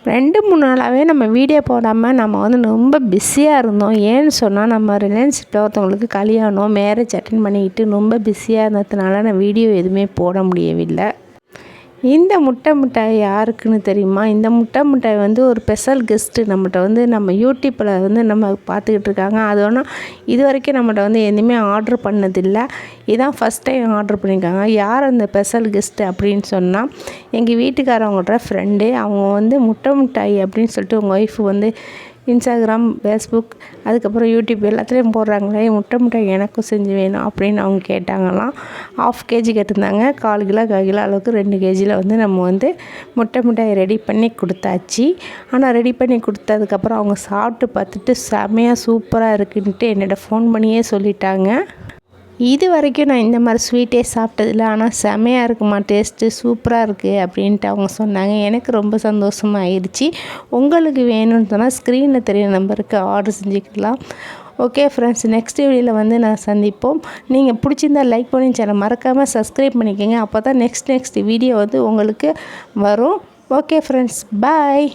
2-3 நாளாகவே நம்ம வீடியோ போடாமல் நம்ம வந்து ரொம்ப பிஸியாக இருந்தோம். ஏன்னு சொன்னால் நம்ம ரிலையன்ஸில் ஒருத்தவங்களுக்கு கல்யாணம் மேரேஜ் அட்டென்ட் பண்ணிக்கிட்டு ரொம்ப பிஸியாக இருந்ததுனால நான் வீடியோ எதுவுமே போட முடியவில்லை. இந்த முட்டை மிட்டாய் யாருக்குன்னு தெரியுமா? இந்த முட்டை மிட்டாய் வந்து ஒரு ஸ்பெஷல் கெஸ்ட்டு நம்மகிட்ட வந்து நம்ம யூடியூப்பில் வந்து நம்ம பார்த்துக்கிட்டு இருக்காங்க. அது ஒன்றும் இது வரைக்கும் நம்மகிட்ட வந்து எதுவுமே ஆர்டர் பண்ணதில்லை. இதான் ஃபஸ்ட் டைம் ஆர்டர் பண்ணியிருக்காங்க. யார் அந்த ஸ்பெஷல் கெஸ்ட்டு அப்படின்னு சொன்னால் எங்கள் வீட்டுக்காரவங்களோட ஃப்ரெண்டு. அவங்க வந்து முட்டை மிட்டாய் அப்படின்னு சொல்லிட்டு உங்கள் ஒய்ஃபு வந்து இன்ஸ்டாகிராம், ஃபேஸ்புக், அதுக்கப்புறம் யூடியூப் எல்லாத்துலேயும் போடுறாங்களே, முட்டை மிட்டாய் எனக்கும் செஞ்சு வேணும் அப்படின்னு அவங்க கேட்டாங்களாம். 1/2 கேஜி கேட்டிருந்தாங்க. 1/4 கிலோ 1/4 கிலோ அளவுக்கு 2 கேஜியில் வந்து நம்ம வந்து முட்டை மிட்டாய் ரெடி பண்ணி கொடுத்தாச்சு. ஆனால் ரெடி பண்ணி கொடுத்ததுக்கப்புறம் அவங்க சாப்பிட்டு பார்த்துட்டு செமையாக சூப்பராக இருக்குன்ட்டு என்னோட ஃபோன் பண்ணியே சொல்லிட்டாங்க. இது வரைக்கும் நான் இந்த மாதிரி ஸ்வீட்டே சாப்பிட்டதில்ல. ஆனால் செமையாக இருக்குமா, டேஸ்ட்டு சூப்பராக இருக்குது அப்படின்ட்டு அவங்க சொன்னாங்க. எனக்கு ரொம்ப சந்தோஷமாக ஆயிடுச்சு. உங்களுக்கு வேணும்னு சொன்னால் ஸ்க்ரீனில் தெரியுற நம்பருக்கு ஆர்டர் செஞ்சுக்கலாம். ஓகே ஃப்ரெண்ட்ஸ், நெக்ஸ்ட் வீடியோவில் வந்து நான் சந்திப்போம். நீங்கள் பிடிச்சிருந்தால் லைக் பண்ணி சேனல் மறக்காமல் சப்ஸ்கிரைப் பண்ணிக்கோங்க. அப்போ தான் நெக்ஸ்ட் வீடியோ வந்து உங்களுக்கு வரும். ஓகே ஃப்ரெண்ட்ஸ், பாய்.